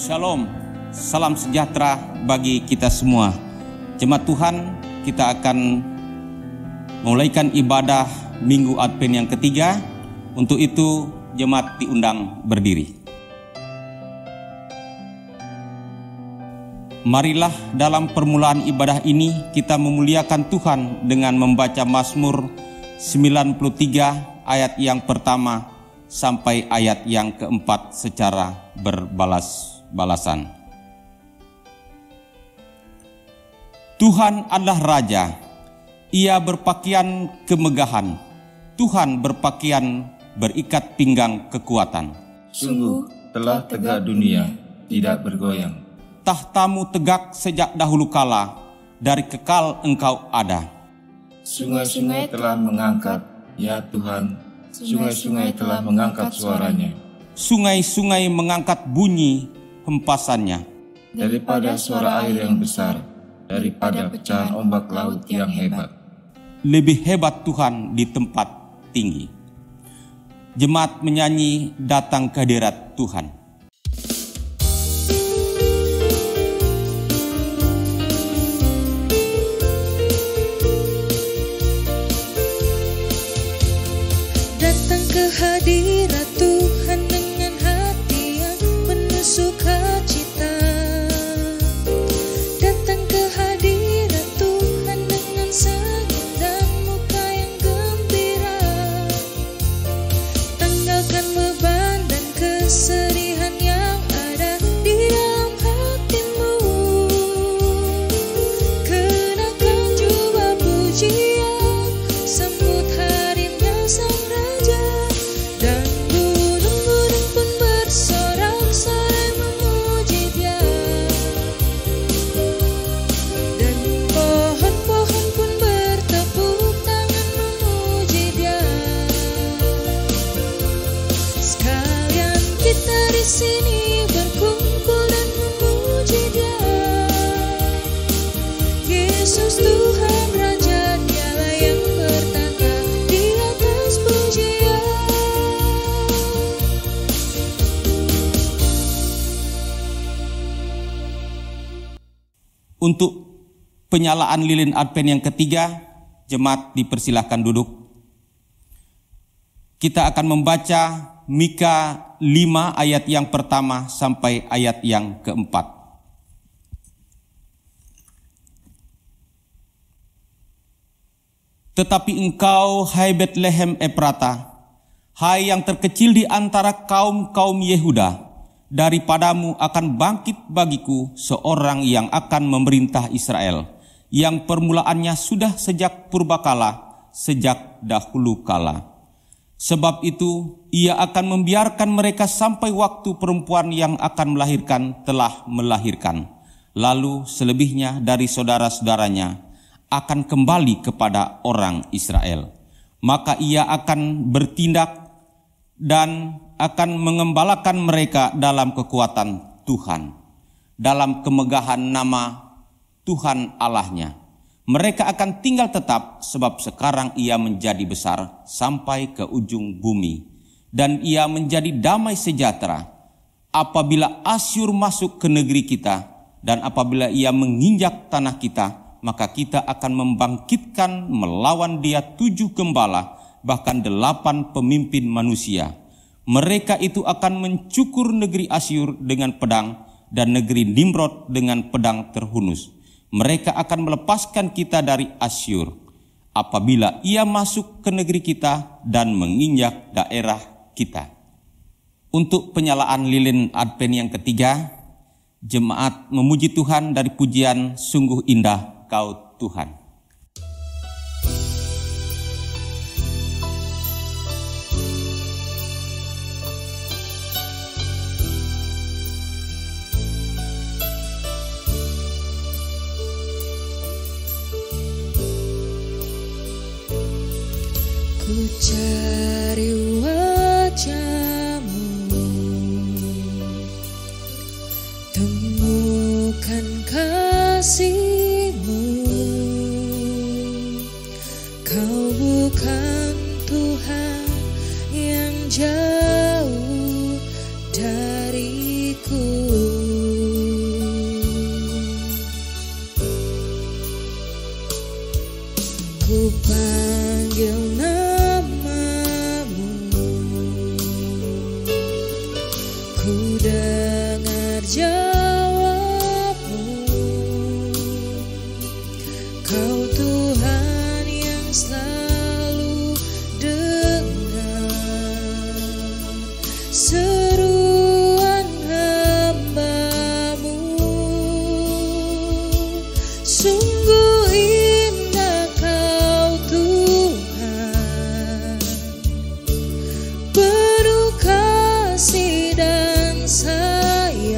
Shalom, salam sejahtera bagi kita semua. Jemaat Tuhan, kita akan memulaikan ibadah Minggu Advent yang ketiga. Untuk itu, jemaat diundang berdiri. Marilah dalam permulaan ibadah ini kita memuliakan Tuhan dengan membaca Mazmur 93 ayat yang pertama sampai ayat yang keempat secara berbalas-balasan. Tuhan adalah Raja, Ia berpakaian kemegahan, Tuhan berpakaian berikat pinggang kekuatan. Sungguh telah tegak dunia, tidak bergoyang. Tahtamu tegak sejak dahulu kala, dari kekal Engkau ada. Sungai-sungai telah mengangkat, ya Tuhan, sungai-sungai telah mengangkat suaranya. Sungai-sungai mengangkat bunyi hempasannya. Daripada suara air yang besar, daripada pecahan ombak laut yang hebat. Lebih hebat Tuhan di tempat tinggi. Jemaat menyanyi datang ke hadirat Tuhan. Hadirat Tuhan dengan hati yang penuh sukacita. Datang ke hadirat Tuhan dengan senyum dan muka yang gembira. Tanggalkan beban dan kesedihan yang ada di dalam hatimu. Kenakan jubah pujian, sambut hadirnya Sang Raja. Dan gunung-gunung pun bersorak-sorai memuji Dia. Dan pohon-pohon pun bertepuk tangan memuji Dia. Sekalian kita di sini berkumpul dan memuji Dia. Yesus Tuhan Raja, Dialah yang bertata di atas pujian. Untuk penyalaan lilin Advent yang ketiga, jemaat dipersilahkan duduk. Kita akan membaca Mika 5 ayat yang pertama sampai ayat yang keempat. Tetapi engkau, hai Betlehem Efrata, hai yang terkecil di antara kaum-kaum Yehuda, daripadamu akan bangkit bagiku seorang yang akan memerintah Israel, yang permulaannya sudah sejak purbakala, sejak dahulu kala. Sebab itu ia akan membiarkan mereka sampai waktu perempuan yang akan melahirkan telah melahirkan. Lalu selebihnya dari saudara-saudaranya akan kembali kepada orang Israel. Maka ia akan bertindak dan akan mengembalakan mereka dalam kekuatan Tuhan, dalam kemegahan nama Tuhan Allahnya. Mereka akan tinggal tetap, sebab sekarang ia menjadi besar sampai ke ujung bumi, dan ia menjadi damai sejahtera. Apabila Asyur masuk ke negeri kita, dan apabila ia menginjak tanah kita, maka kita akan membangkitkan melawan dia 7 gembala, bahkan 8 pemimpin manusia. Mereka itu akan mencukur negeri Asyur dengan pedang dan negeri Nimrod dengan pedang terhunus. Mereka akan melepaskan kita dari Asyur apabila ia masuk ke negeri kita dan menginjak daerah kita. Untuk penyalaan lilin Advent yang ketiga, jemaat memuji Tuhan dari pujian Sungguh Indah Kau Tuhan. Ku cari wajah-Mu, temukan kasih-Mu. Kau bukan Tuhan yang jauh dariku. seruan hamba-Mu. Sungguh indah Kau Tuhan, penuh kasih dan sayang.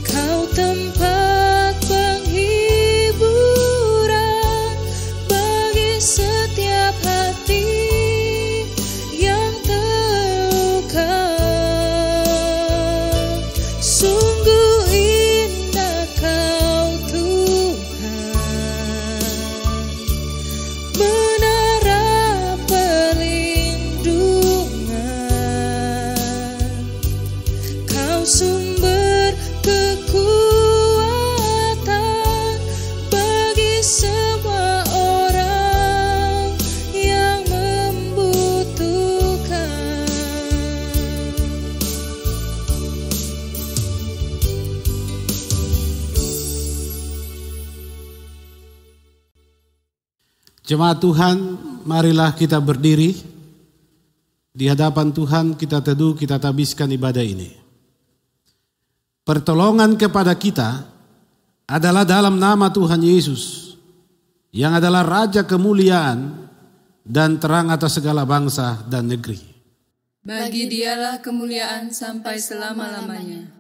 Kau tempat penghiburan bagi setiap hati yang terluka. Sungguh indah Kau Tuhan, menara perlindungan. Kau sumber kekuatan bagi semua orang yang membutuhkan. Jemaat Tuhan, marilah kita berdiri di hadapan Tuhan, kita teduh, kita tabiskan ibadah ini. Pertolongan kepada kita adalah dalam nama Tuhan Yesus, yang adalah Raja kemuliaan dan terang atas segala bangsa dan negeri. Bagi Dialah kemuliaan sampai selama-lamanya.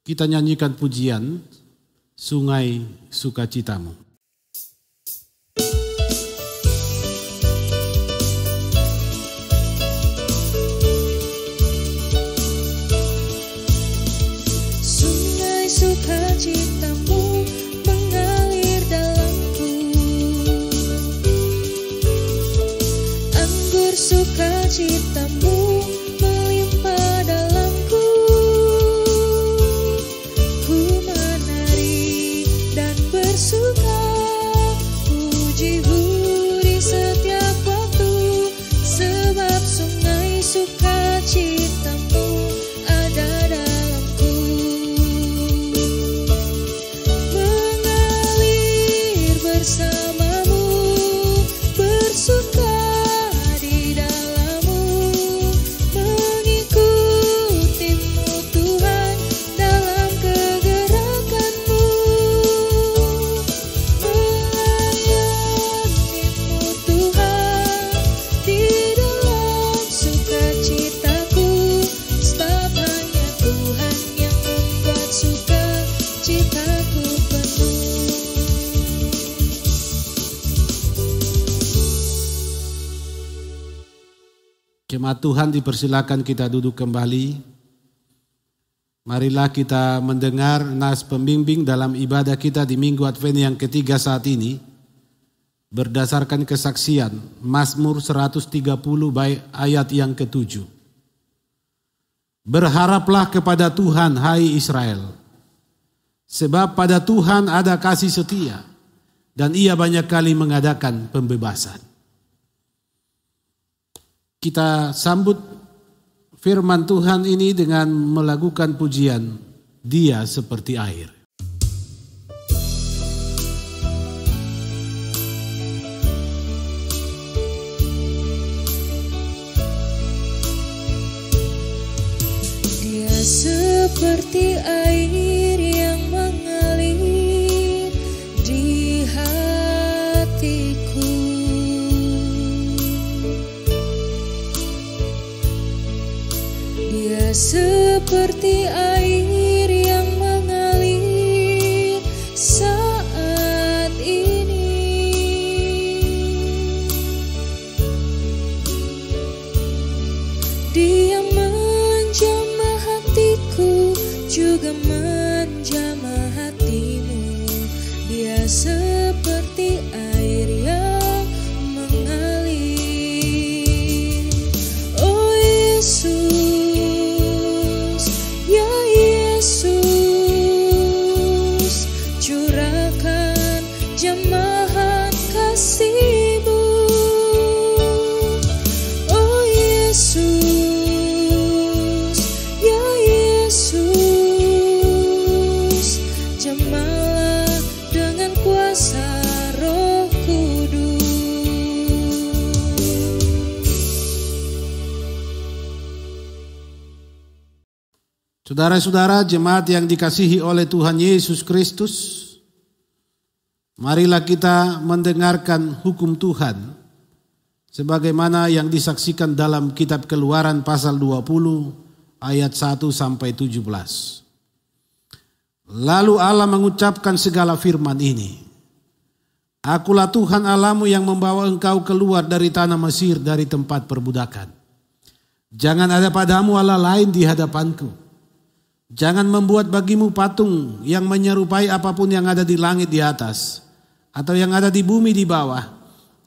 Kita nyanyikan pujian Sungai Sukacitamu. Sungai sukacitamu mengalir dalamku, anggur sukacitamu melimpah dalamku. Ku menari dan bersuka, puji-Mu di setiap waktu, sebab sungai sukacitamu ada dalamku. Mengalir bersama-Mu, bersuka di dalam-Mu, mengikuti-Mu Tuhan dalam kegerakan-Mu, melayani-Mu Tuhan di dalam sukacitaku, sebab hanya Tuhan yang membuat sukacitaku penuh. Jemaat Tuhan, dipersilakan kita duduk kembali. Marilah kita mendengar nas pembimbing dalam ibadah kita di Minggu Advent yang ketiga saat ini, berdasarkan kesaksian Mazmur 130 ayat yang ke-7. Berharaplah kepada Tuhan, hai Israel, sebab pada Tuhan ada kasih setia, dan Ia banyak kali mengadakan pembebasan. Kita sambut firman Tuhan ini dengan melakukan pujian, Dia seperti air. Dia seperti air yang mengalir di hatiku. Dia seperti air yang mengalir saat ini. Dia menjamah hatiku, juga menjamah hatimu. Dia seperti air yang mengalir. Oh Yesus, ya Yesus, curahkan jamahan kasih-Mu. Oh Yesus, ya Yesus, Saudara-saudara jemaat yang dikasihi oleh Tuhan Yesus Kristus, marilah kita mendengarkan hukum Tuhan sebagaimana yang disaksikan dalam kitab Keluaran pasal 20 ayat 1 sampai 17. Lalu Allah mengucapkan segala firman ini. Akulah Tuhan Allahmu yang membawa engkau keluar dari tanah Mesir, dari tempat perbudakan. Jangan ada padamu Allah lain di hadapanku. Jangan membuat bagimu patung yang menyerupai apapun yang ada di langit di atas, atau yang ada di bumi di bawah,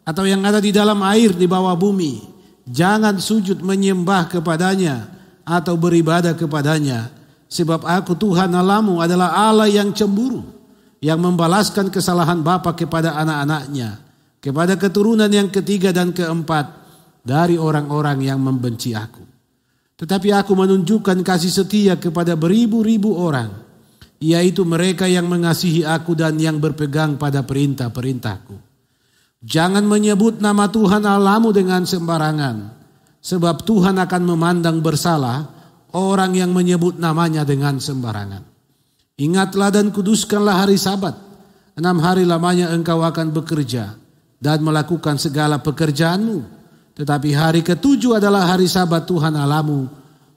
atau yang ada di dalam air di bawah bumi. Jangan sujud menyembah kepadanya atau beribadah kepadanya, sebab aku Tuhan Allahmu adalah Allah yang cemburu, yang membalaskan kesalahan bapa kepada anak-anaknya, kepada keturunan yang ketiga dan keempat dari orang-orang yang membenci aku. Tetapi aku menunjukkan kasih setia kepada beribu-ribu orang, yaitu mereka yang mengasihi aku dan yang berpegang pada perintah-perintahku. Jangan menyebut nama Tuhan Allahmu dengan sembarangan, sebab Tuhan akan memandang bersalah orang yang menyebut namanya dengan sembarangan. Ingatlah dan kuduskanlah hari Sabat. 6 hari lamanya engkau akan bekerja dan melakukan segala pekerjaanmu. Tetapi hari ke-7 adalah hari Sabat Tuhan Allahmu.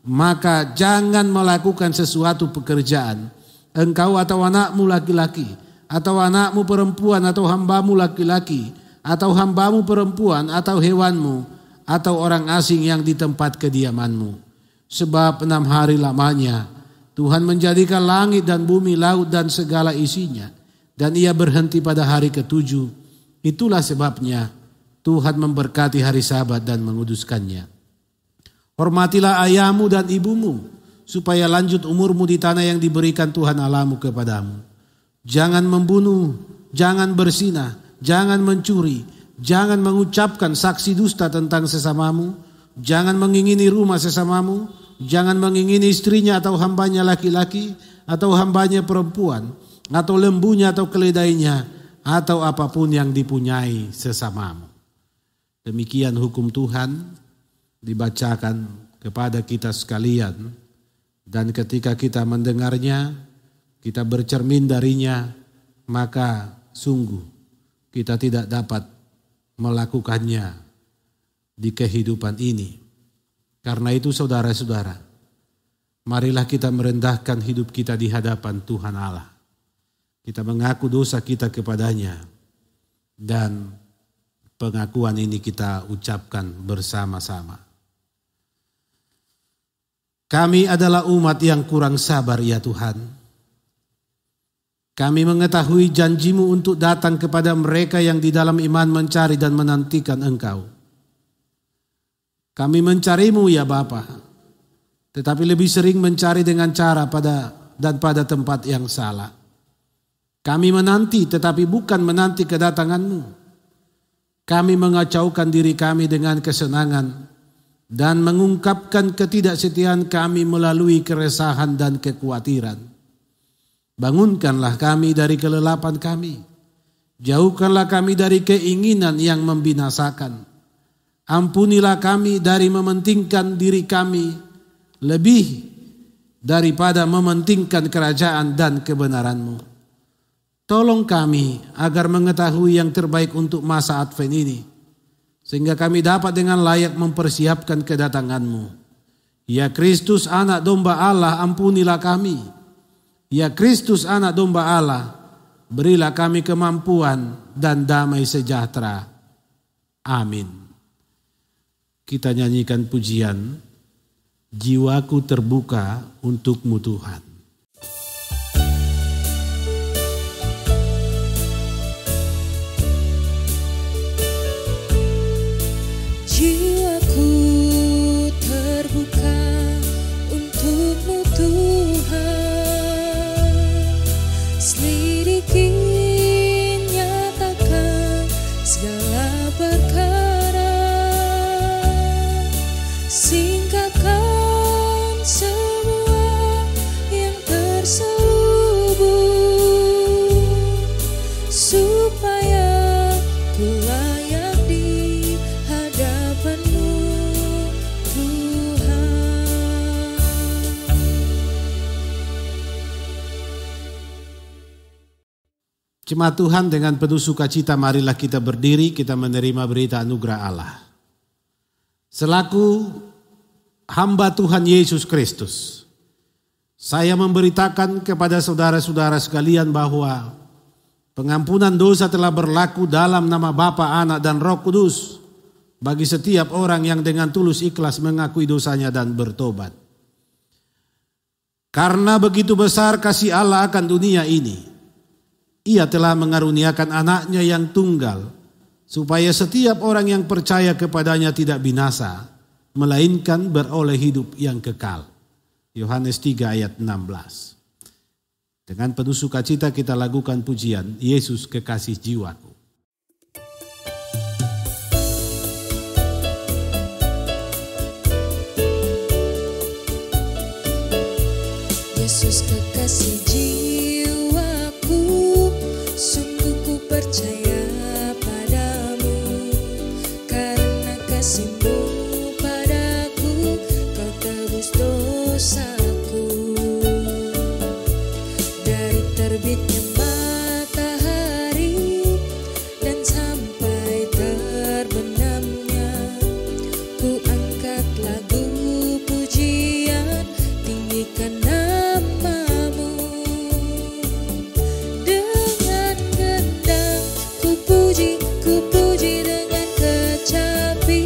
Maka jangan melakukan sesuatu pekerjaan, engkau atau anakmu laki-laki, atau anakmu perempuan, atau hambamu laki-laki, atau hambamu perempuan, atau hewanmu, atau orang asing yang di tempat kediamanmu. Sebab 6 hari lamanya Tuhan menjadikan langit dan bumi, laut dan segala isinya, dan ia berhenti pada hari ke-7. Itulah sebabnya Tuhan memberkati hari Sabat dan menguduskannya. Hormatilah ayahmu dan ibumu, supaya lanjut umurmu di tanah yang diberikan Tuhan Allahmu kepadamu. Jangan membunuh, jangan berzinah, jangan mencuri, jangan mengucapkan saksi dusta tentang sesamamu, jangan mengingini rumah sesamamu, jangan mengingini istrinya atau hambanya laki-laki, atau hambanya perempuan, atau lembunya atau keledainya, atau apapun yang dipunyai sesamamu. Demikian hukum Tuhan dibacakan kepada kita sekalian, dan ketika kita mendengarnya, kita bercermin darinya, maka sungguh kita tidak dapat melakukannya di kehidupan ini. Karena itu saudara-saudara, marilah kita merendahkan hidup kita di hadapan Tuhan Allah. Kita mengaku dosa kita kepadanya, dan pengakuan ini kita ucapkan bersama-sama. Kami adalah umat yang kurang sabar ya Tuhan. Kami mengetahui janjimu untuk datang kepada mereka yang di dalam iman mencari dan menantikan Engkau. Kami mencarimu ya Bapa, tetapi lebih sering mencari dengan cara pada tempat yang salah. Kami menanti tetapi bukan menanti kedatangan-Mu. Kami mengacaukan diri kami dengan kesenangan dan mengungkapkan ketidaksetiaan kami melalui keresahan dan kekhawatiran. Bangunkanlah kami dari kelelapan kami. Jauhkanlah kami dari keinginan yang membinasakan. Ampunilah kami dari mementingkan diri kami lebih daripada mementingkan kerajaan dan kebenaran-Mu. Tolong kami agar mengetahui yang terbaik untuk masa Advent ini, sehingga kami dapat dengan layak mempersiapkan kedatangan-Mu. Ya Kristus anak domba Allah, ampunilah kami. Ya Kristus anak domba Allah, berilah kami kemampuan dan damai sejahtera. Amin. Kita nyanyikan pujian, jiwaku terbuka untuk-Mu Tuhan. Jiwaku terbuka untuk-Mu Tuhan, selidiki, nyatakan segala perkara, singkapkan semua Jemaat Tuhan, dengan penuh sukacita marilah kita berdiri, kita menerima berita anugerah Allah. Selaku hamba Tuhan Yesus Kristus, saya memberitakan kepada saudara-saudara sekalian bahwa pengampunan dosa telah berlaku dalam nama Bapa, Anak, dan Roh Kudus bagi setiap orang yang dengan tulus ikhlas mengakui dosanya dan bertobat. Karena begitu besar kasih Allah akan dunia ini, Ia telah mengaruniakan anaknya yang tunggal, supaya setiap orang yang percaya kepadanya tidak binasa, melainkan beroleh hidup yang kekal. Yohanes 3 ayat 16. Dengan penuh sukacita kita lakukan pujian, Yesus kekasih jiwaku. Yesus kekasih jiwaku, sungguh ku percaya padamu. Karena kasih-Mu padaku, Kau tebus dosaku. Dari terbitnya matahari dan sampai terbenamnya, ku angkat lagu pujian, tinggikan nama-Mu. Dengan gendang ku puji dengan kecapi.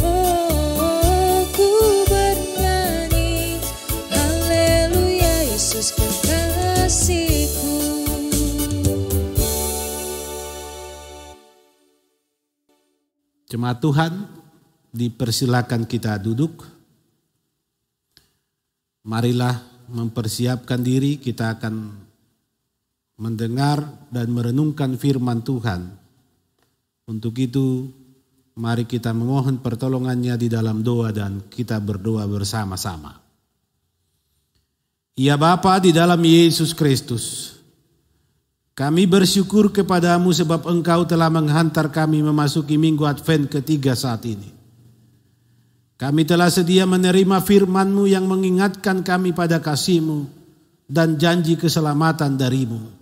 Oh, ku bernyanyi haleluya, Yesus kekasihku. Jemaat Tuhan, dipersilakan kita duduk. Marilah mempersiapkan diri, kita akan mendengar dan merenungkan firman Tuhan. Untuk itu, mari kita memohon pertolongannya di dalam doa dan kita berdoa bersama-sama. Ya Bapa, di dalam Yesus Kristus, kami bersyukur kepadamu sebab Engkau telah menghantar kami memasuki minggu Advent ketiga saat ini. Kami telah sedia menerima firman-Mu yang mengingatkan kami pada kasih-Mu dan janji keselamatan dari-Mu.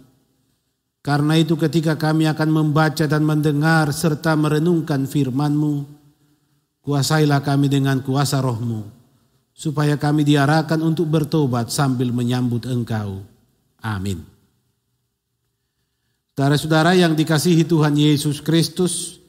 Karena itu ketika kami akan membaca dan mendengar serta merenungkan firman-Mu, kuasailah kami dengan kuasa Roh-Mu, supaya kami diarahkan untuk bertobat sambil menyambut Engkau. Amin. Saudara-saudara yang dikasihi Tuhan Yesus Kristus,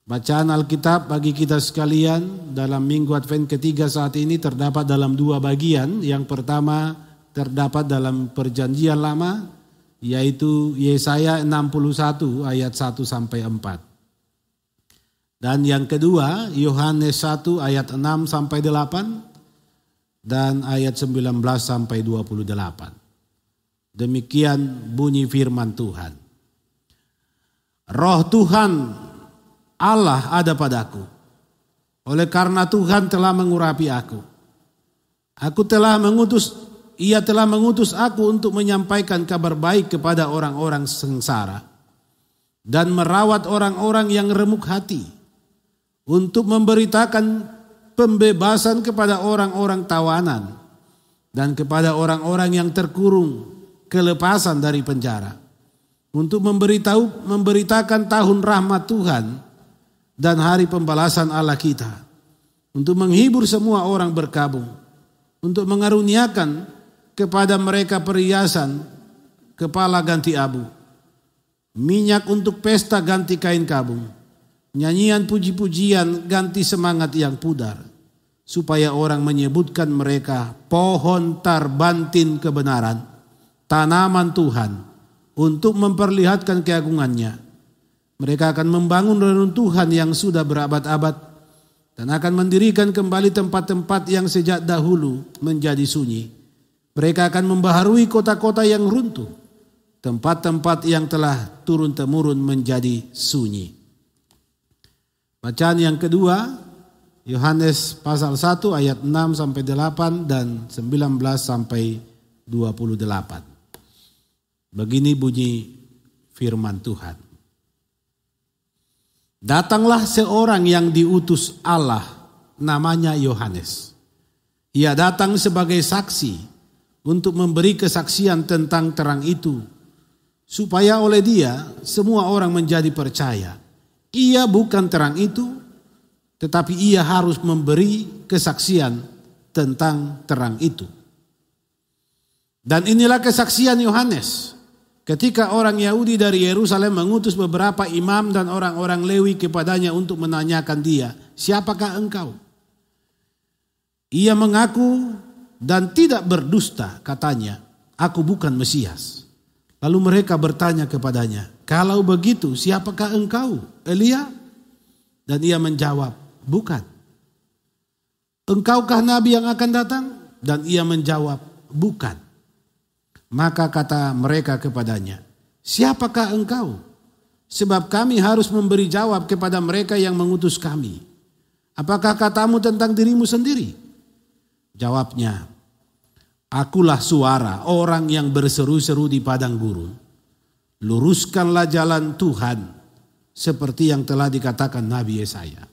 bacaan Alkitab bagi kita sekalian dalam minggu Advent ketiga saat ini terdapat dalam dua bagian. Yang pertama terdapat dalam Perjanjian Lama, yaitu Yesaya 61 ayat 1 sampai 4. Dan yang kedua Yohanes 1 ayat 6 sampai 8 dan ayat 19 sampai 28. Demikian bunyi firman Tuhan. Roh Tuhan Allah ada padaku, oleh karena Tuhan telah mengurapi aku. Ia telah mengutus aku untuk menyampaikan kabar baik kepada orang-orang sengsara dan merawat orang-orang yang remuk hati, untuk memberitakan pembebasan kepada orang-orang tawanan dan kepada orang-orang yang terkurung kelepasan dari penjara, untuk memberitakan tahun rahmat Tuhan dan hari pembalasan Allah kita, untuk menghibur semua orang berkabung, untuk mengaruniakan kepada mereka perhiasan kepala ganti abu, minyak untuk pesta ganti kain kabung, nyanyian puji-pujian ganti semangat yang pudar, supaya orang menyebutkan mereka pohon tarbantin kebenaran, tanaman Tuhan, untuk memperlihatkan keagungannya. Mereka akan membangun reruntuhan yang sudah berabad-abad dan akan mendirikan kembali tempat-tempat yang sejak dahulu menjadi sunyi. Mereka akan membaharui kota-kota yang runtuh, tempat-tempat yang telah turun-temurun menjadi sunyi. Bacaan yang kedua, Yohanes pasal 1 ayat 6 sampai 8 dan 19 sampai 28. Begini bunyi firman Tuhan. Datanglah seorang yang diutus Allah, namanya Yohanes. Ia datang sebagai saksi untuk memberi kesaksian tentang terang itu, supaya oleh dia semua orang menjadi percaya. Ia bukan terang itu, tetapi ia harus memberi kesaksian tentang terang itu. Dan inilah kesaksian Yohanes. Ketika orang Yahudi dari Yerusalem mengutus beberapa imam dan orang-orang Lewi kepadanya untuk menanyakan dia, siapakah engkau? Ia mengaku dan tidak berdusta, katanya, aku bukan Mesias. Lalu mereka bertanya kepadanya, kalau begitu siapakah engkau? Elia? Dan ia menjawab, bukan. Engkaukah nabi yang akan datang? Dan ia menjawab, bukan. Maka kata mereka kepadanya, siapakah engkau? Sebab kami harus memberi jawab kepada mereka yang mengutus kami. Apakah katamu tentang dirimu sendiri? Jawabnya, akulah suara orang yang berseru-seru di padang gurun. Luruskanlah jalan Tuhan seperti yang telah dikatakan Nabi Yesaya.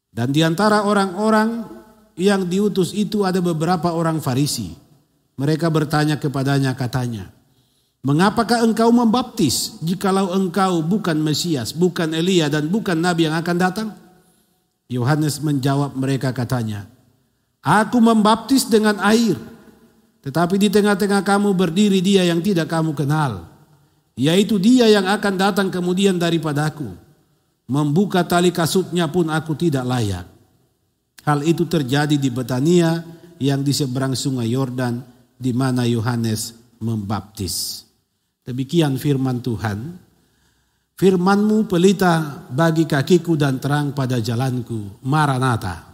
Dan di antara orang-orang yang diutus itu ada beberapa orang Farisi. Mereka bertanya kepadanya, katanya, mengapakah engkau membaptis jikalau engkau bukan Mesias, bukan Elia dan bukan Nabi yang akan datang? Yohanes menjawab mereka, katanya, aku membaptis dengan air, tetapi di tengah-tengah kamu berdiri dia yang tidak kamu kenal, yaitu dia yang akan datang kemudian daripadaku. Membuka tali kasutnya pun aku tidak layak. Hal itu terjadi di Betania yang di seberang sungai Yordan, di mana Yohanes membaptis. Demikian firman Tuhan. Firman-Mu pelita bagi kakiku dan terang pada jalanku. Maranatha.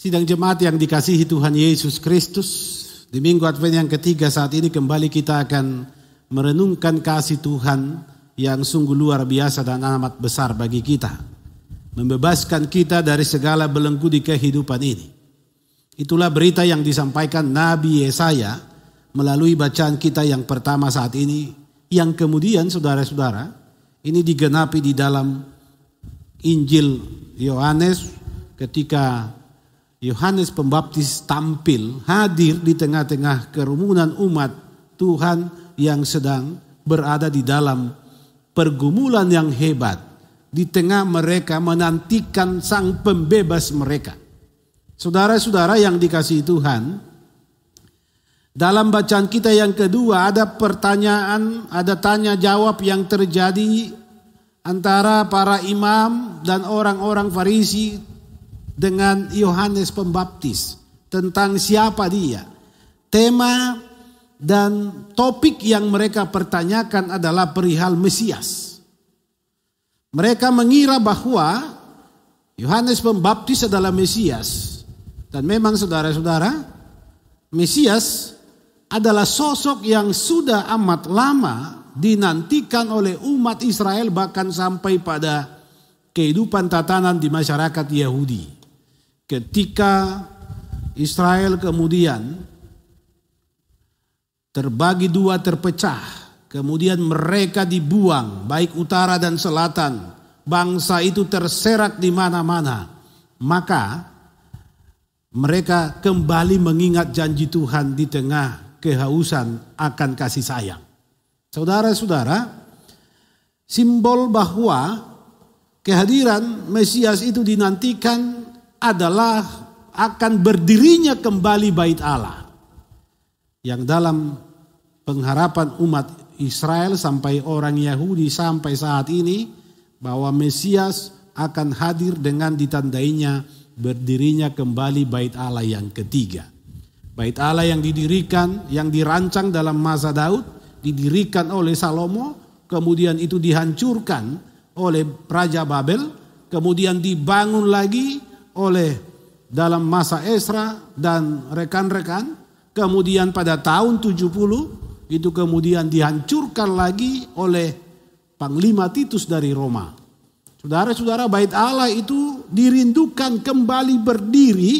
Sidang jemaat yang dikasihi Tuhan Yesus Kristus, di minggu Advent yang ketiga saat ini kembali kita akan merenungkan kasih Tuhan yang sungguh luar biasa dan amat besar bagi kita. Membebaskan kita dari segala belenggu di kehidupan ini. Itulah berita yang disampaikan Nabi Yesaya melalui bacaan kita yang pertama saat ini, yang kemudian saudara-saudara ini digenapi di dalam Injil Yohanes ketika Yohanes Pembaptis tampil hadir di tengah-tengah kerumunan umat Tuhan yang sedang berada di dalam pergumulan yang hebat. Di tengah mereka menantikan sang pembebas mereka. Saudara-saudara yang dikasihi Tuhan, dalam bacaan kita yang kedua ada pertanyaan, ada tanya jawab yang terjadi antara para imam dan orang-orang Farisi dengan Yohanes Pembaptis tentang siapa dia. Tema dan topik yang mereka pertanyakan adalah perihal Mesias. Mereka mengira bahwa Yohanes Pembaptis adalah Mesias. Dan memang saudara-saudara, Mesias adalah sosok yang sudah amat lama dinantikan oleh umat Israel bahkan sampai pada kehidupan tatanan di masyarakat Yahudi. Ketika Israel kemudian terbagi dua, terpecah, kemudian mereka dibuang baik utara dan selatan, bangsa itu terserak di mana-mana, maka mereka kembali mengingat janji Tuhan di tengah kehausan akan kasih sayang. Saudara-saudara, simbol bahwa kehadiran Mesias itu dinantikan adalah akan berdirinya kembali bait Allah. Yang dalam pengharapan umat Israel sampai orang Yahudi sampai saat ini, bahwa Mesias akan hadir dengan ditandainya berdirinya kembali bait Allah yang ketiga. Bait Allah yang didirikan, yang dirancang dalam masa Daud, didirikan oleh Salomo, kemudian itu dihancurkan oleh Raja Babel, kemudian dibangun lagi oleh dalam masa Esra dan rekan-rekan, kemudian pada tahun 70 itu kemudian dihancurkan lagi oleh Panglima Titus dari Roma. Saudara-saudara, bait Allah itu dirindukan kembali berdiri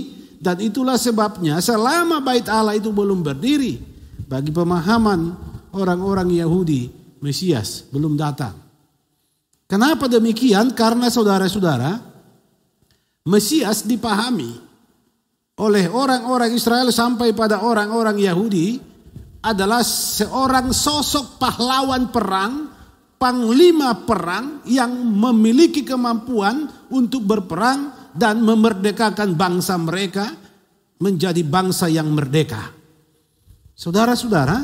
Dan itulah sebabnya selama bait Allah itu belum berdiri, bagi pemahaman orang-orang Yahudi, Mesias belum datang. Kenapa demikian? Karena saudara-saudara, Mesias dipahami oleh orang-orang Israel sampai pada orang-orang Yahudi adalah seorang sosok pahlawan perang, panglima perang yang memiliki kemampuan untuk berperang dan memerdekakan bangsa mereka menjadi bangsa yang merdeka. Saudara-saudara,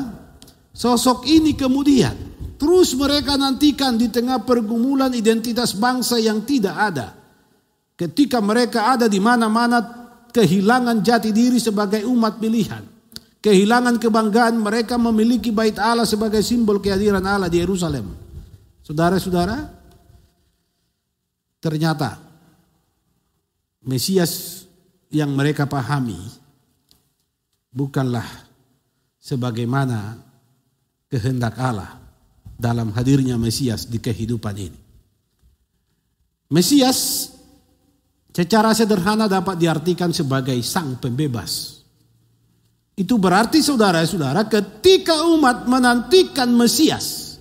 sosok ini kemudian terus mereka nantikan di tengah pergumulan identitas bangsa yang tidak ada. Ketika mereka ada di mana-mana kehilangan jati diri sebagai umat pilihan. Kehilangan kebanggaan mereka memiliki bait Allah sebagai simbol kehadiran Allah di Yerusalem. Saudara-saudara, ternyata Mesias yang mereka pahami bukanlah sebagaimana kehendak Allah dalam hadirnya Mesias di kehidupan ini. Mesias secara sederhana dapat diartikan sebagai sang pembebas. Itu berarti saudara-saudara, ketika umat menantikan Mesias,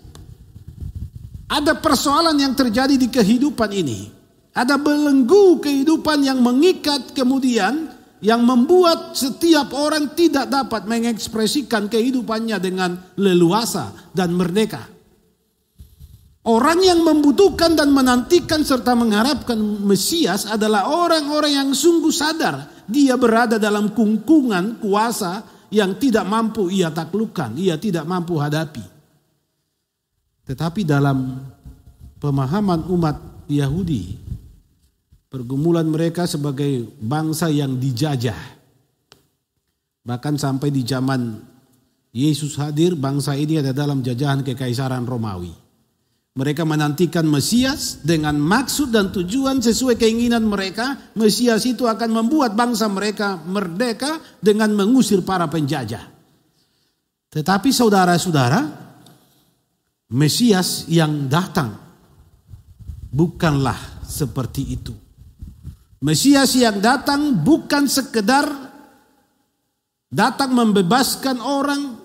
ada persoalan yang terjadi di kehidupan ini. Ada belenggu kehidupan yang mengikat kemudian yang membuat setiap orang tidak dapat mengekspresikan kehidupannya dengan leluasa dan merdeka. Orang yang membutuhkan dan menantikan serta mengharapkan Mesias adalah orang-orang yang sungguh sadar dia berada dalam kungkungan kuasa yang tidak mampu ia taklukkan, ia tidak mampu hadapi. Tetapi dalam pemahaman umat Yahudi, pergumulan mereka sebagai bangsa yang dijajah. Bahkan sampai di zaman Yesus hadir, bangsa ini ada dalam jajahan kekaisaran Romawi. Mereka menantikan Mesias dengan maksud dan tujuan sesuai keinginan mereka. Mesias itu akan membuat bangsa mereka merdeka dengan mengusir para penjajah. Tetapi saudara-saudara, Mesias yang datang bukanlah seperti itu. Mesias yang datang bukan sekedar datang membebaskan orang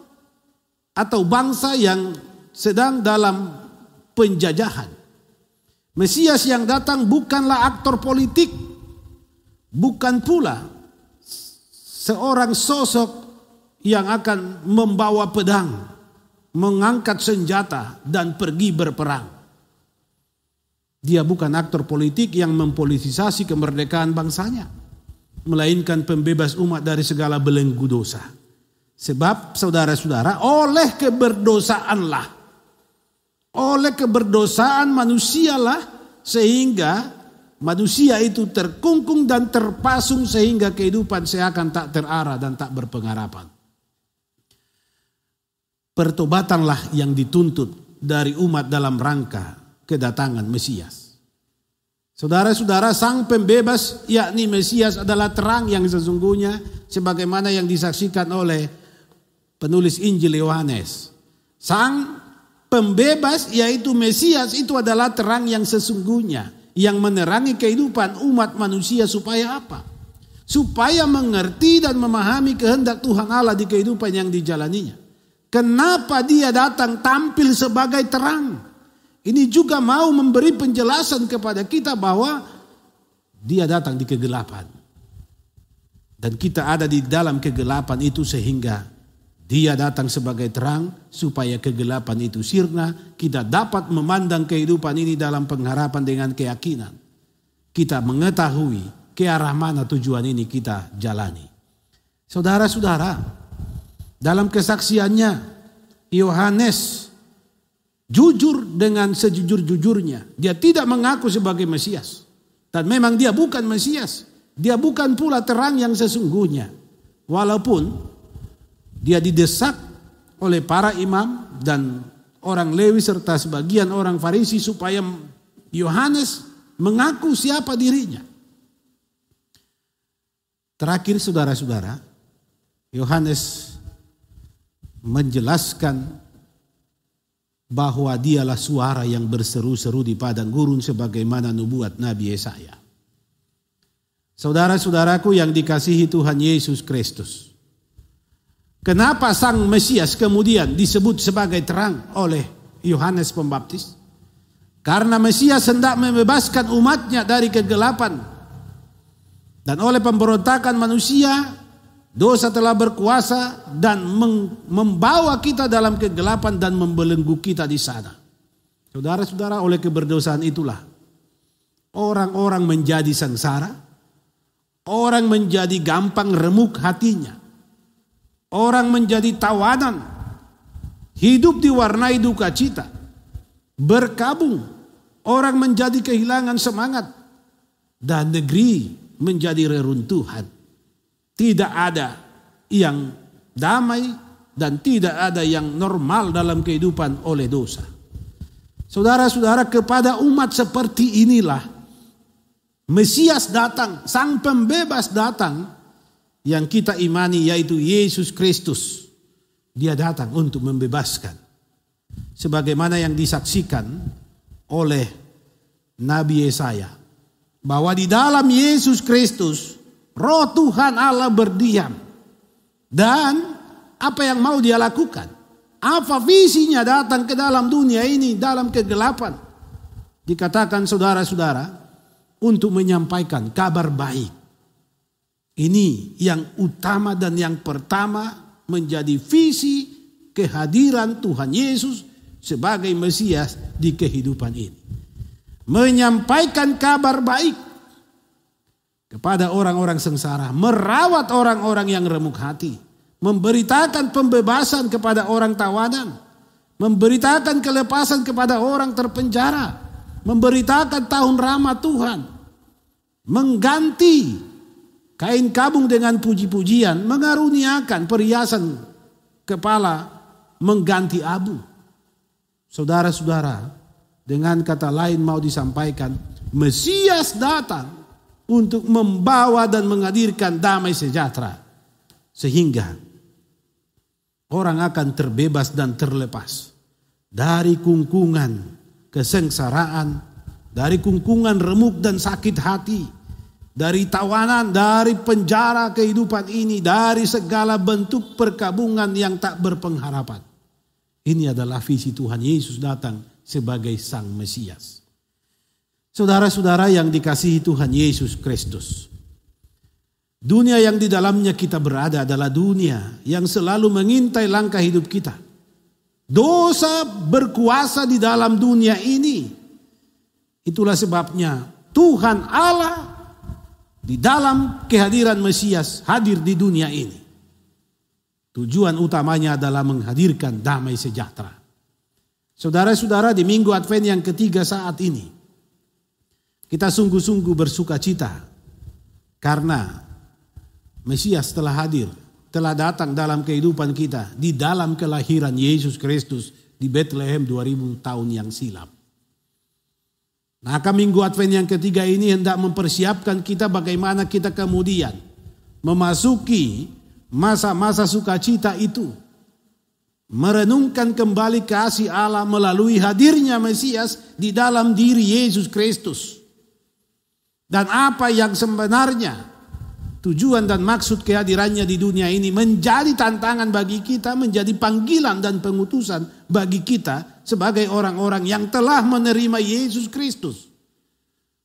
atau bangsa yang sedang dalam penjajahan. Mesias yang datang bukanlah aktor politik, bukan pula seorang sosok yang akan membawa pedang, mengangkat senjata dan pergi berperang. Dia bukan aktor politik yang mempolitisasi kemerdekaan bangsanya, melainkan pembebas umat dari segala belenggu dosa. Sebab saudara-saudara, oleh keberdosaan manusialah sehingga manusia itu terkungkung dan terpasung sehingga kehidupan seakan tak terarah dan tak berpengharapan. Pertobatanlah yang dituntut dari umat dalam rangka kedatangan Mesias. Saudara-saudara, sang pembebas yakni Mesias adalah terang yang sesungguhnya sebagaimana yang disaksikan oleh penulis Injil Yohanes. Sang pembebas yaitu Mesias itu adalah terang yang sesungguhnya yang menerangi kehidupan umat manusia supaya apa? Supaya mengerti dan memahami kehendak Tuhan Allah di kehidupan yang dijalaninya. Kenapa dia datang tampil sebagai terang? Ini juga mau memberi penjelasan kepada kita bahwa dia datang di kegelapan. Dan kita ada di dalam kegelapan itu sehingga dia datang sebagai terang supaya kegelapan itu sirna. Kita dapat memandang kehidupan ini dalam pengharapan dengan keyakinan. Kita mengetahui ke arah mana tujuan ini kita jalani. Saudara-saudara, dalam kesaksiannya Yohanes jujur dengan sejujur-jujurnya. Dia tidak mengaku sebagai Mesias. Dan memang dia bukan Mesias. Dia bukan pula terang yang sesungguhnya. Walaupun dia didesak oleh para imam dan orang Lewi serta sebagian orang Farisi supaya Yohanes mengaku siapa dirinya. Terakhir saudara-saudara, Yohanes menjelaskan bahwa dialah suara yang berseru-seru di padang gurun sebagaimana nubuat Nabi Yesaya. Saudara-saudaraku yang dikasihi Tuhan Yesus Kristus, kenapa Sang Mesias kemudian disebut sebagai terang oleh Yohanes Pembaptis? Karena Mesias hendak membebaskan umatnya dari kegelapan. Dan oleh pemberontakan manusia, dosa telah berkuasa dan membawa kita dalam kegelapan dan membelenggu kita di sana. Saudara-saudara, oleh keberdosaan itulah orang-orang menjadi sengsara, orang menjadi gampang remuk hatinya, orang menjadi tawanan, hidup diwarnai duka cita, berkabung, orang menjadi kehilangan semangat, dan negeri menjadi reruntuhan. Tidak ada yang damai dan tidak ada yang normal dalam kehidupan oleh dosa. Saudara-saudara, kepada umat seperti inilah Mesias datang, Sang Pembebas datang, yang kita imani yaitu Yesus Kristus. Dia datang untuk membebaskan. Sebagaimana yang disaksikan oleh Nabi Yesaya, bahwa di dalam Yesus Kristus Roh Tuhan Allah berdiam. Dan apa yang mau dia lakukan? Apa visinya datang ke dalam dunia ini dalam kegelapan? Dikatakan saudara-saudara, untuk menyampaikan kabar baik. Ini yang utama dan yang pertama menjadi visi kehadiran Tuhan Yesus sebagai Mesias di kehidupan ini. Menyampaikan kabar baik kepada orang-orang sengsara, merawat orang-orang yang remuk hati, memberitakan pembebasan kepada orang tawanan, memberitakan kelepasan kepada orang terpenjara, memberitakan tahun rahmat Tuhan, mengganti kain kabung dengan puji-pujian, mengaruniakan perhiasan kepala, mengganti abu. Saudara-saudara, dengan kata lain mau disampaikan, Mesias datang untuk membawa dan menghadirkan damai sejahtera. Sehingga orang akan terbebas dan terlepas dari kungkungan kesengsaraan, dari kungkungan remuk dan sakit hati, dari tawanan, dari penjara kehidupan ini, dari segala bentuk perkabungan yang tak berpengharapan. Ini adalah visi Tuhan Yesus datang sebagai Sang Mesias. Saudara-saudara yang dikasihi Tuhan Yesus Kristus, dunia yang di dalamnya kita berada adalah dunia yang selalu mengintai langkah hidup kita. Dosa berkuasa di dalam dunia ini. Itulah sebabnya Tuhan Allah di dalam kehadiran Mesias hadir di dunia ini. Tujuan utamanya adalah menghadirkan damai sejahtera. Saudara-saudara, di Minggu Advent yang ketiga saat ini, kita sungguh-sungguh bersuka cita karena Mesias telah hadir, telah datang dalam kehidupan kita di dalam kelahiran Yesus Kristus di Bethlehem 2000 tahun yang silam. Maka Minggu Advent yang ketiga ini hendak mempersiapkan kita bagaimana kita kemudian memasuki masa-masa sukacita itu. Merenungkan kembali kasih Allah melalui hadirnya Mesias di dalam diri Yesus Kristus. Dan apa yang sebenarnya tujuan dan maksud kehadirannya di dunia ini menjadi tantangan bagi kita, menjadi panggilan dan pengutusan bagi kita sebagai orang-orang yang telah menerima Yesus Kristus.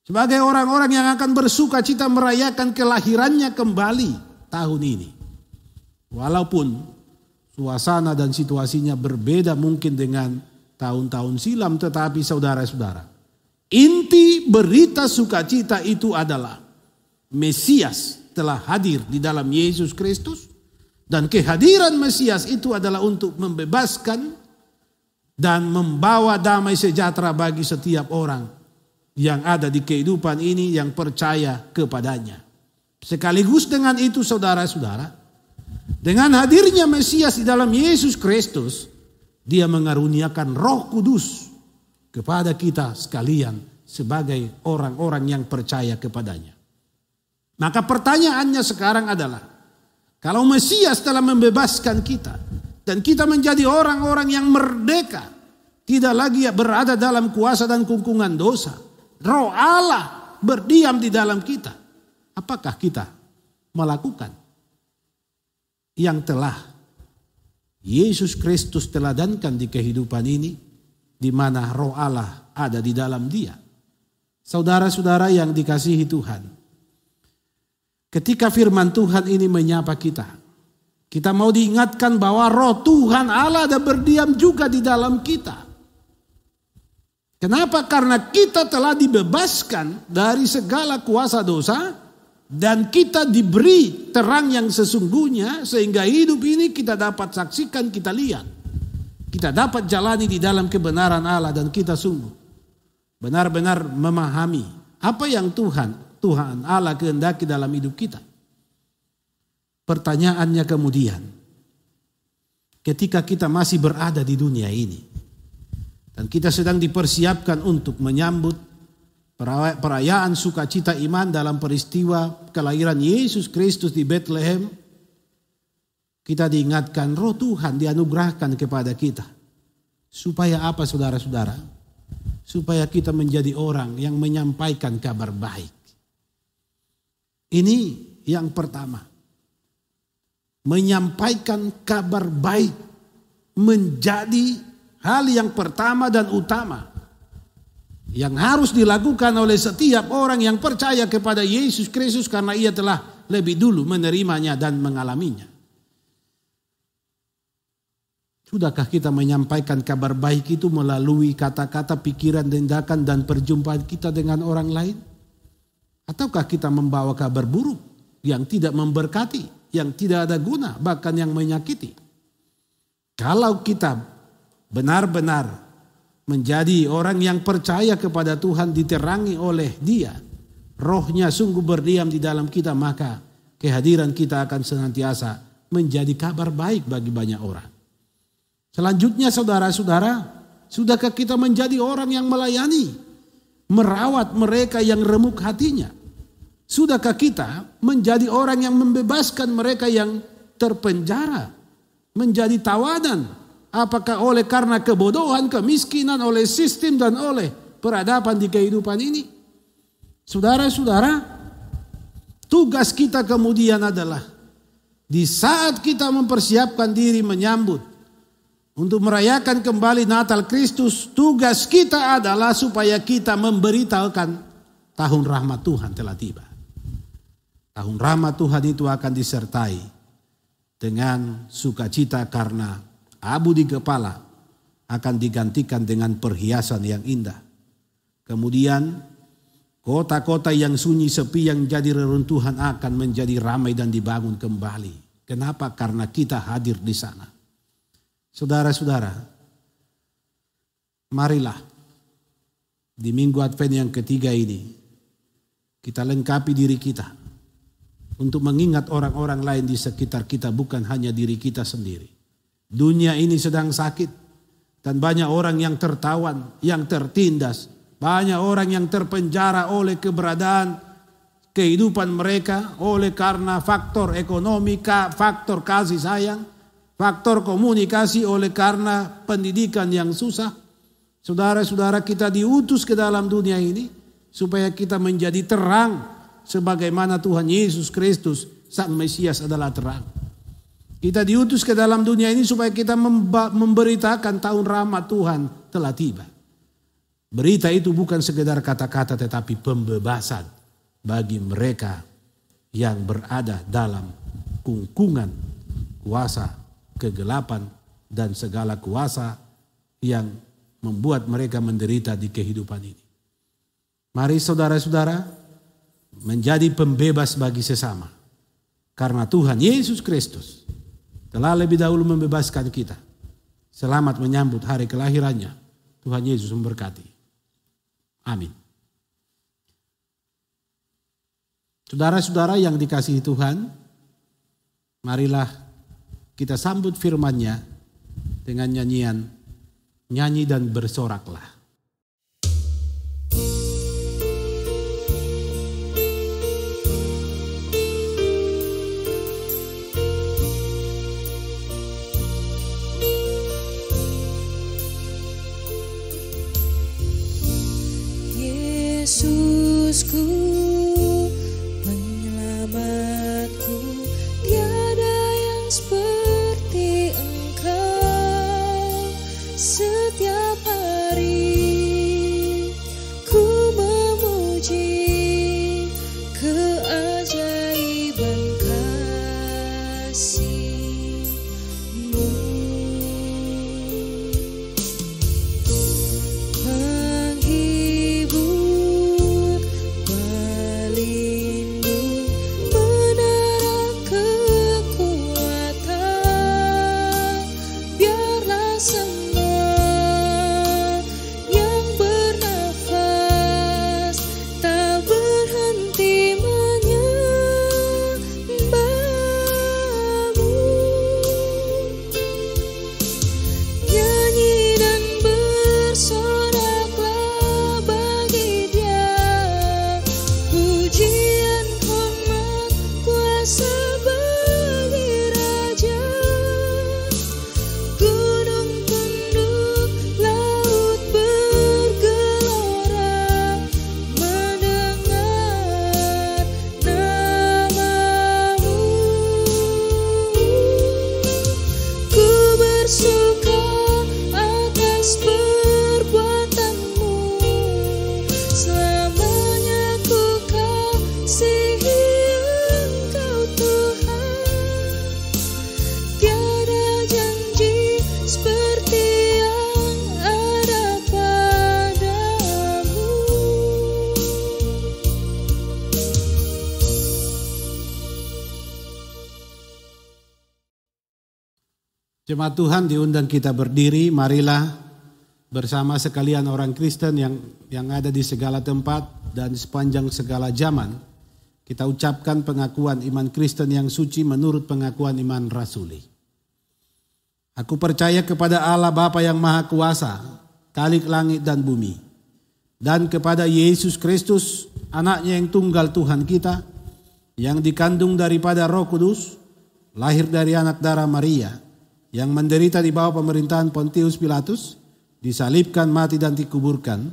Sebagai orang-orang yang akan bersuka cita merayakan kelahirannya kembali tahun ini. Walaupun suasana dan situasinya berbeda mungkin dengan tahun-tahun silam, tetapi saudara-saudara, inti berita sukacita itu adalah Mesias telah hadir di dalam Yesus Kristus, dan kehadiran Mesias itu adalah untuk membebaskan dan membawa damai sejahtera bagi setiap orang yang ada di kehidupan ini yang percaya kepadanya. Sekaligus dengan itu saudara-saudara, dengan hadirnya Mesias di dalam Yesus Kristus, Dia mengaruniakan Roh Kudus kepada kita sekalian sebagai orang-orang yang percaya kepadanya. Maka pertanyaannya sekarang adalah, kalau Mesias telah membebaskan kita dan kita menjadi orang-orang yang merdeka, tidak lagi berada dalam kuasa dan kungkungan dosa, Roh Allah berdiam di dalam kita. Apakah kita melakukan yang telah Yesus Kristus teladankan di kehidupan ini, di mana Roh Allah ada di dalam Dia? Saudara-saudara yang dikasihi Tuhan, ketika firman Tuhan ini menyapa kita mau diingatkan bahwa Roh Tuhan Allah ada berdiam juga di dalam kita. Kenapa? Karena kita telah dibebaskan dari segala kuasa dosa dan kita diberi terang yang sesungguhnya, sehingga hidup ini kita dapat saksikan, kita lihat. Kita dapat jalani di dalam kebenaran Allah dan kita sungguh benar-benar memahami apa yang Tuhan Allah kehendaki dalam hidup kita. Pertanyaannya kemudian, ketika kita masih berada di dunia ini dan kita sedang dipersiapkan untuk menyambut perayaan sukacita iman dalam peristiwa kelahiran Yesus Kristus di Bethlehem, kita diingatkan Roh Tuhan dianugerahkan kepada kita. Supaya apa, saudara-saudara? Supaya kita menjadi orang yang menyampaikan kabar baik. Ini yang pertama. Menyampaikan kabar baik menjadi hal yang pertama dan utama yang harus dilakukan oleh setiap orang yang percaya kepada Yesus Kristus, karena ia telah lebih dulu menerimanya dan mengalaminya. Sudahkah kita menyampaikan kabar baik itu melalui kata-kata, pikiran, tindakan, dan perjumpaan kita dengan orang lain? Ataukah kita membawa kabar buruk yang tidak memberkati, yang tidak ada guna, bahkan yang menyakiti? Kalau kita benar-benar menjadi orang yang percaya kepada Tuhan, diterangi oleh Dia, Rohnya sungguh berdiam di dalam kita, maka kehadiran kita akan senantiasa menjadi kabar baik bagi banyak orang. Selanjutnya, saudara-saudara, sudahkah kita menjadi orang yang melayani, merawat mereka yang remuk hatinya? Sudahkah kita menjadi orang yang membebaskan mereka yang terpenjara, menjadi tawanan? Apakah oleh karena kebodohan, kemiskinan, oleh sistem, dan oleh peradaban di kehidupan ini? Saudara-saudara, tugas kita kemudian adalah di saat kita mempersiapkan diri menyambut untuk merayakan kembali Natal Kristus, tugas kita adalah supaya kita memberitahukan tahun rahmat Tuhan telah tiba. Tahun rahmat Tuhan itu akan disertai dengan sukacita karena abu di kepala akan digantikan dengan perhiasan yang indah. Kemudian kota-kota yang sunyi sepi yang jadi reruntuhan akan menjadi ramai dan dibangun kembali. Kenapa? Karena kita hadir di sana. Saudara-saudara, marilah di Minggu Advent yang ketiga ini kita lengkapi diri kita untuk mengingat orang-orang lain di sekitar kita, bukan hanya diri kita sendiri. Dunia ini sedang sakit dan banyak orang yang tertawan, yang tertindas, banyak orang yang terpenjara oleh keberadaan kehidupan mereka, oleh karena faktor ekonomi, faktor kasih sayang, faktor komunikasi, oleh karena pendidikan yang susah. Saudara-saudara, kita diutus ke dalam dunia ini supaya kita menjadi terang sebagaimana Tuhan Yesus Kristus Sang Mesias adalah terang. Kita diutus ke dalam dunia ini supaya kita memberitakan tahun rahmat Tuhan telah tiba. Berita itu bukan sekedar kata-kata, tetapi pembebasan bagi mereka yang berada dalam kungkungan kuasa kegelapan dan segala kuasa yang membuat mereka menderita di kehidupan ini. Mari saudara-saudara menjadi pembebas bagi sesama. Karena Tuhan Yesus Kristus telah lebih dahulu membebaskan kita. Selamat menyambut hari kelahirannya. Tuhan Yesus memberkati. Amin. Saudara-saudara yang dikasihi Tuhan, marilah kita sambut firman-Nya dengan nyanyian, nyanyi dan bersoraklah. Yesusku, Jemaat Tuhan, diundang kita berdiri, marilah bersama sekalian orang Kristen yang ada di segala tempat dan sepanjang segala zaman, kita ucapkan pengakuan iman Kristen yang suci menurut pengakuan iman rasuli. Aku percaya kepada Allah Bapa yang Maha Kuasa, Khalik langit dan bumi, dan kepada Yesus Kristus, anaknya yang tunggal Tuhan kita, yang dikandung daripada Roh Kudus, lahir dari anak darah Maria, yang menderita di bawah pemerintahan Pontius Pilatus, disalibkan, mati dan dikuburkan,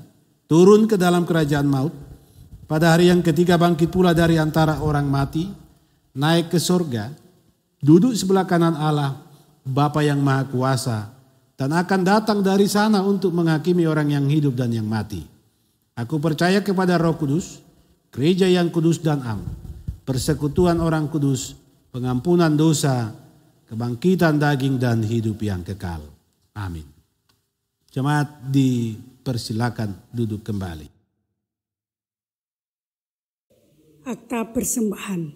turun ke dalam kerajaan maut, pada hari yang ketiga bangkit pula dari antara orang mati, naik ke surga, duduk sebelah kanan Allah, Bapa yang Maha Kuasa, dan akan datang dari sana untuk menghakimi orang yang hidup dan yang mati. Aku percaya kepada Roh Kudus, gereja yang kudus dan am, persekutuan orang kudus, pengampunan dosa, kebangkitan daging dan hidup yang kekal. Amin. Jemaat dipersilakan duduk kembali. Akta persembahan.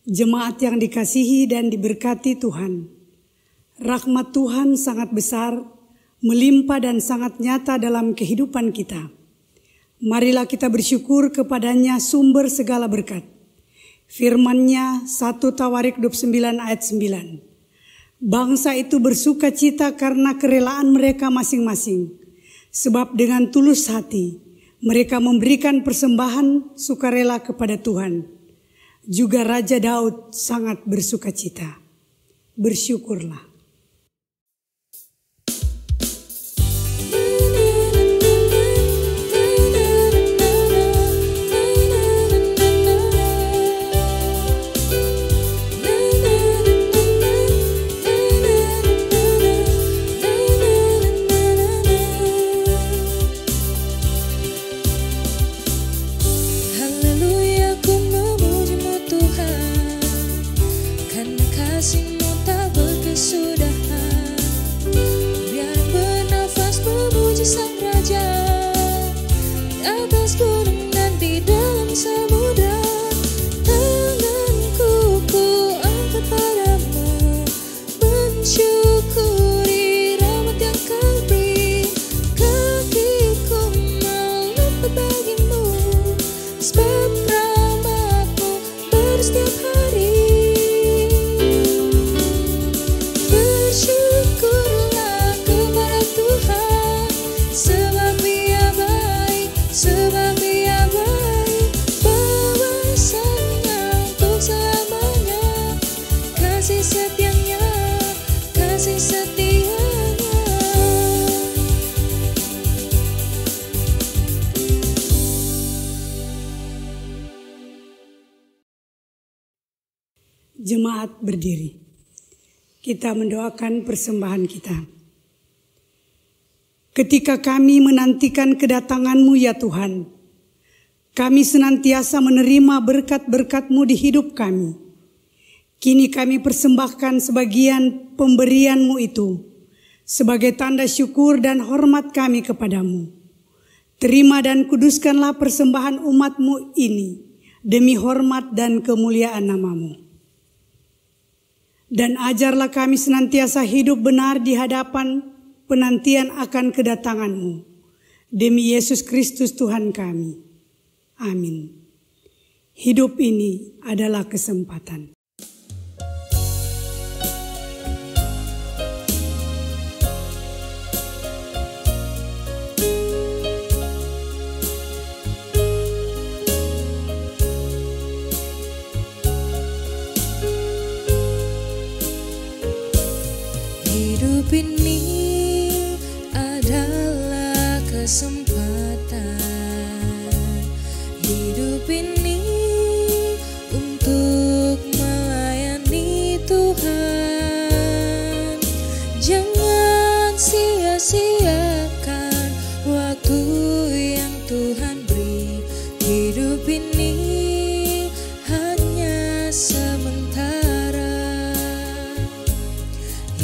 Jemaat yang dikasihi dan diberkati Tuhan, rahmat Tuhan sangat besar, melimpah dan sangat nyata dalam kehidupan kita. Marilah kita bersyukur kepadanya sumber segala berkat. Firman-Nya 1 Tawarik 29 ayat 9. Bangsa itu bersuka cita karena kerelaan mereka masing-masing. Sebab dengan tulus hati mereka memberikan persembahan sukarela kepada Tuhan. Juga Raja Daud sangat bersuka cita. Bersyukurlah. Jemaat berdiri. Kita mendoakan persembahan kita. Ketika kami menantikan kedatangan-Mu ya Tuhan, kami senantiasa menerima berkat-berkat-Mu di hidup kami. Kini kami persembahkan sebagian pemberian-Mu itu sebagai tanda syukur dan hormat kami kepadamu. Terima dan kuduskanlah persembahan umat-Mu ini demi hormat dan kemuliaan nama-Mu. Dan ajarlah kami senantiasa hidup benar di hadapan penantian akan kedatangan-Mu. Demi Yesus Kristus Tuhan kami. Amin. Hidup ini adalah kesempatan. Hidup ini adalah kesempatan. Hidup ini untuk melayani Tuhan. Jangan sia-siakan waktu yang Tuhan beri. Hidup ini hanya sementara.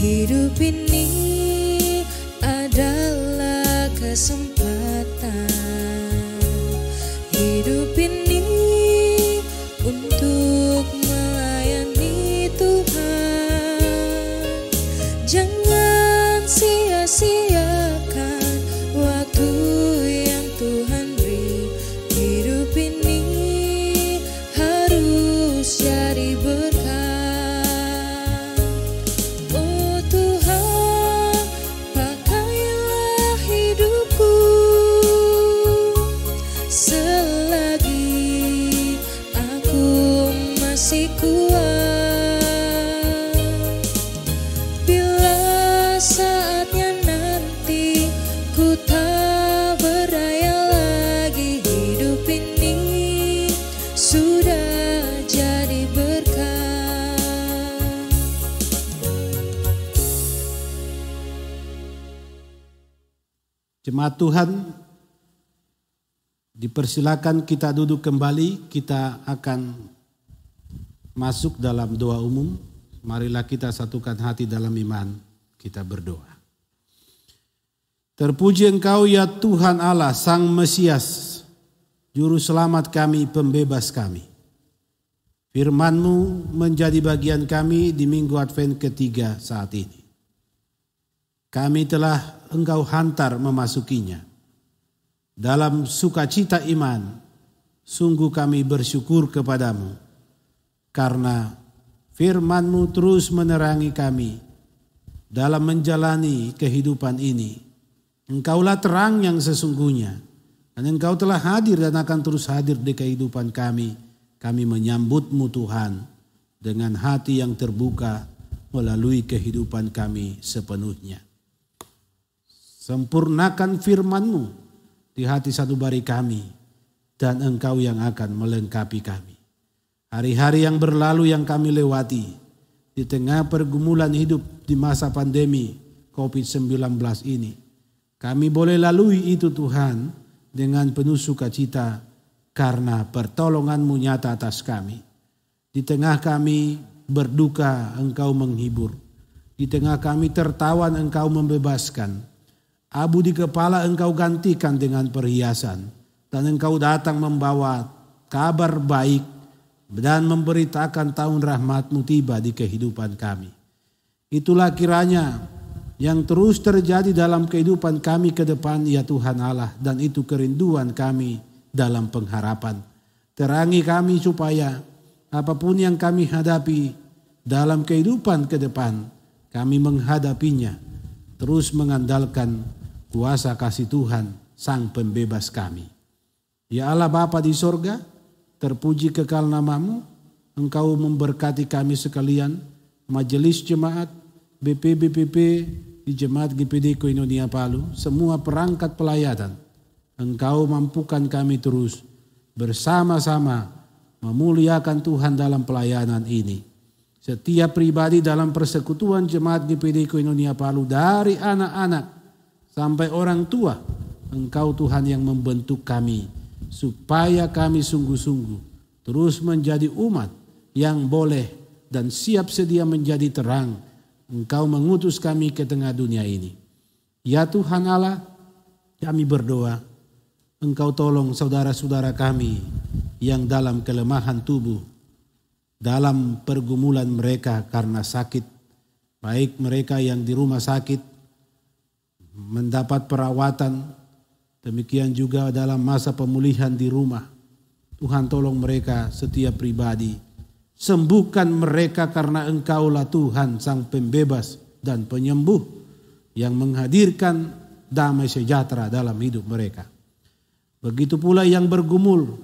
Hidup ini adalah kesempatan. Hidup ini untuk melayani Tuhan. Jemaat Tuhan, dipersilakan kita duduk kembali. Kita akan masuk dalam doa umum. Marilah kita satukan hati dalam iman. Kita berdoa. Terpuji Engkau ya Tuhan Allah, Sang Mesias, Juru Selamat kami, Pembebas kami. Firman-Mu menjadi bagian kami di Minggu Advent ketiga saat ini. Kami telah Engkau hantar memasukinya. Dalam sukacita iman, sungguh kami bersyukur kepadamu. Karena firman-Mu terus menerangi kami dalam menjalani kehidupan ini. Engkaulah terang yang sesungguhnya. Dan Engkau telah hadir dan akan terus hadir di kehidupan kami. Kami menyambut-Mu Tuhan dengan hati yang terbuka melalui kehidupan kami sepenuhnya. Sempurnakan firman-Mu di hati sanubari kami dan Engkau yang akan melengkapi kami. Hari-hari yang berlalu yang kami lewati di tengah pergumulan hidup di masa pandemi COVID-19 ini. Kami boleh lalui itu Tuhan dengan penuh sukacita karena pertolongan-Mu nyata atas kami. Di tengah kami berduka Engkau menghibur. Di tengah kami tertawan Engkau membebaskan. Abu di kepala Engkau gantikan dengan perhiasan. Dan Engkau datang membawa kabar baik dan memberitakan tahun rahmat-Mu tiba di kehidupan kami. Itulah kiranya yang terus terjadi dalam kehidupan kami ke depan ya Tuhan Allah. Dan itu kerinduan kami dalam pengharapan. Terangi kami supaya apapun yang kami hadapi dalam kehidupan ke depan, kami menghadapinya. Terus mengandalkan kuasa kasih Tuhan, Sang Pembebas kami. Ya Allah Bapa di sorga, terpuji kekal nama-Mu. Engkau memberkati kami sekalian, majelis jemaat, BPBPP di Jemaat GPD Koinonia Palu, semua perangkat pelayanan. Engkau mampukan kami terus bersama-sama memuliakan Tuhan dalam pelayanan ini. Setiap pribadi dalam persekutuan Jemaat GPD Koinonia Palu, dari anak-anak sampai orang tua, Engkau Tuhan yang membentuk kami supaya kami sungguh-sungguh terus menjadi umat yang boleh dan siap sedia menjadi terang. Engkau mengutus kami ke tengah dunia ini. Ya Tuhan Allah, kami berdoa, Engkau tolong saudara-saudara kami yang dalam kelemahan tubuh, dalam pergumulan mereka karena sakit, baik mereka yang di rumah sakit mendapat perawatan, demikian juga dalam masa pemulihan di rumah. Tuhan tolong mereka setiap pribadi. Sembuhkan mereka karena Engkaulah Tuhan Sang Pembebas dan Penyembuh yang menghadirkan damai sejahtera dalam hidup mereka. Begitu pula yang bergumul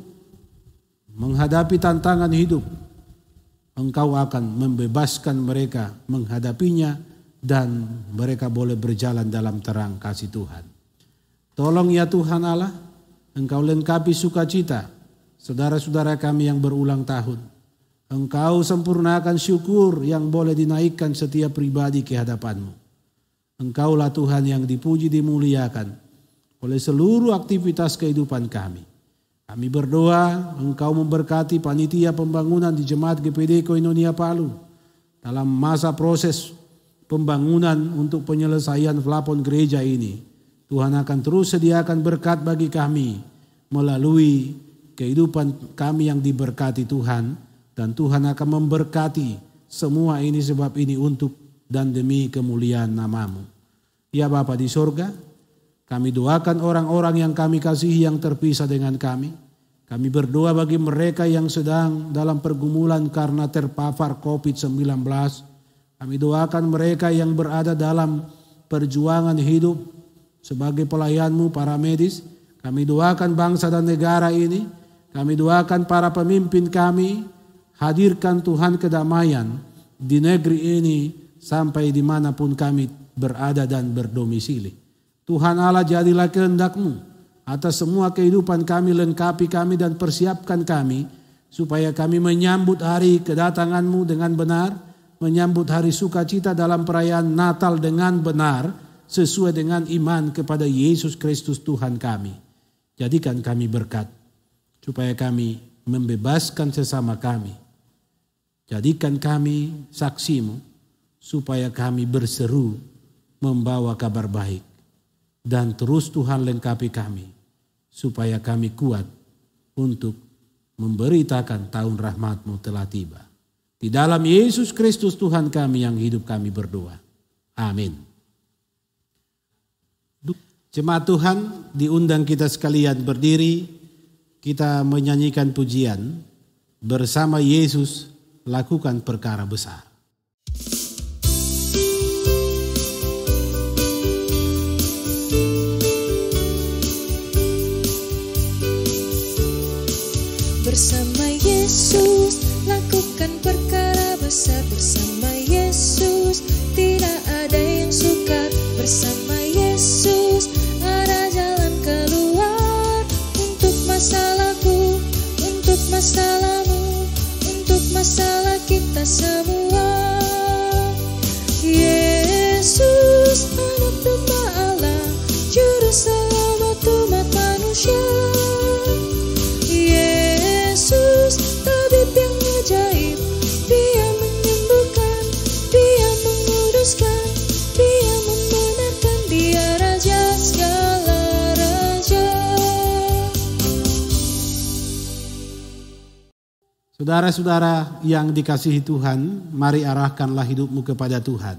menghadapi tantangan hidup, Engkau akan membebaskan mereka menghadapinya dan mereka boleh berjalan dalam terang kasih Tuhan. Tolong ya Tuhan Allah, Engkau lengkapi sukacita saudara-saudara kami yang berulang tahun. Engkau sempurnakan syukur yang boleh dinaikkan setiap pribadi ke hadapan-Mu. Engkaulah Tuhan yang dipuji dimuliakan oleh seluruh aktivitas kehidupan kami. Kami berdoa Engkau memberkati panitia pembangunan di Jemaat GPD Koinonia Palu dalam masa proses pembangunan untuk penyelesaian plafon gereja ini. Tuhan akan terus sediakan berkat bagi kami melalui kehidupan kami yang diberkati Tuhan. Dan Tuhan akan memberkati semua ini sebab ini untuk dan demi kemuliaan nama-Mu. Ya Bapa di sorga, kami doakan orang-orang yang kami kasihi yang terpisah dengan kami. Kami berdoa bagi mereka yang sedang dalam pergumulan karena terpapar COVID-19. Kami doakan mereka yang berada dalam perjuangan hidup sebagai pelayan-Mu para medis. Kami doakan bangsa dan negara ini. Kami doakan para pemimpin kami. Hadirkan Tuhan kedamaian di negeri ini sampai dimanapun kami berada dan berdomisili. Tuhan Allah, jadilah kehendak-Mu atas semua kehidupan kami, lengkapi kami dan persiapkan kami supaya kami menyambut hari kedatangan-Mu dengan benar, menyambut hari sukacita dalam perayaan Natal dengan benar, sesuai dengan iman kepada Yesus Kristus Tuhan kami. Jadikan kami berkat, supaya kami membebaskan sesama kami. Jadikan kami saksimu, supaya kami berseru membawa kabar baik. Dan terus Tuhan lengkapi kami, supaya kami kuat untuk memberitakan tahun rahmat-Mu telah tiba. Di dalam Yesus Kristus Tuhan kami yang hidup kami berdoa. Amin. Jemaat Tuhan, diundang kita sekalian berdiri, kita menyanyikan pujian bersama Yesus lakukan perkara besar. Bersama Yesus lakukan perkara besar, bersama Yesus tidak ada yang sukar, bersama Yesus ada jalan keluar untuk masalahku, untuk masalahmu, untuk masalah kita semua. Yesus anak domba Allah, juru selamat umat manusia. Yesus tabib yang ajaib, Dia menyembuhkan, Dia menguduskan, Dia membenarkan, Dia Raja segala raja. Saudara-saudara yang dikasihi Tuhan, mari arahkanlah hidupmu kepada Tuhan.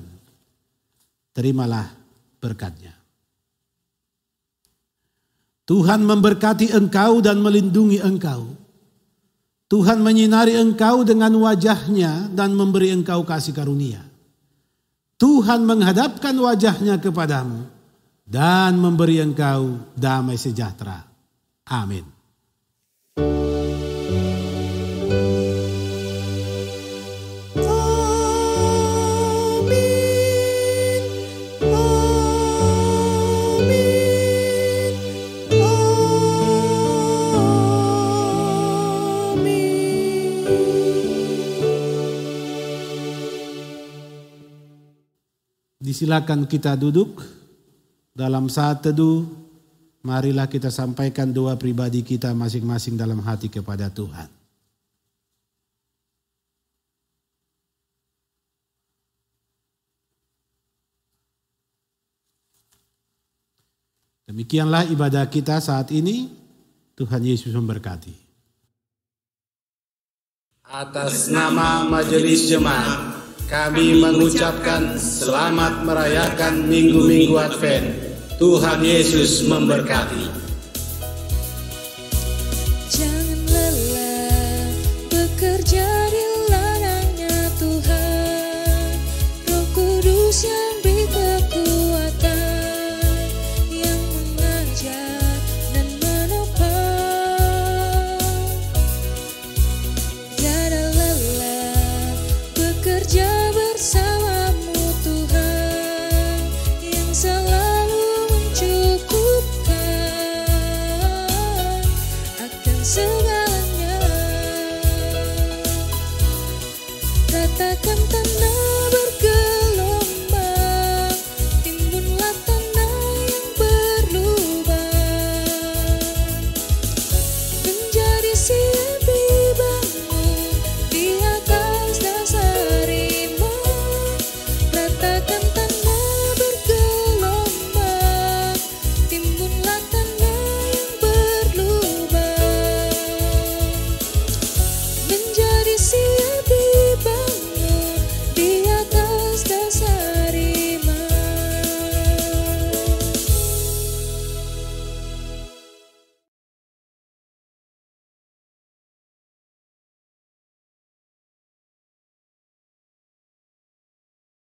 Terimalah berkat-Nya. Tuhan memberkati engkau dan melindungi engkau. Tuhan menyinari engkau dengan wajah-Nya dan memberi engkau kasih karunia. Tuhan menghadapkan wajah-Nya kepadamu dan memberi engkau damai sejahtera. Amin. Disilakan kita duduk dalam saat teduh. Marilah kita sampaikan doa pribadi kita masing-masing dalam hati kepada Tuhan. Demikianlah ibadah kita saat ini. Tuhan Yesus memberkati. Atas nama Majelis Jemaat, kami mengucapkan selamat merayakan Minggu-Minggu Advent. Tuhan Yesus memberkati. Jangan lelah bekerja di ladangnya Tuhan, Roh Kudus yang beri kekuatan, yang mengajar dan menopang. Tiada lelah bekerja bersamamu Tuhan, yang selalu mencukupkan akan segalanya. Katakan tenang.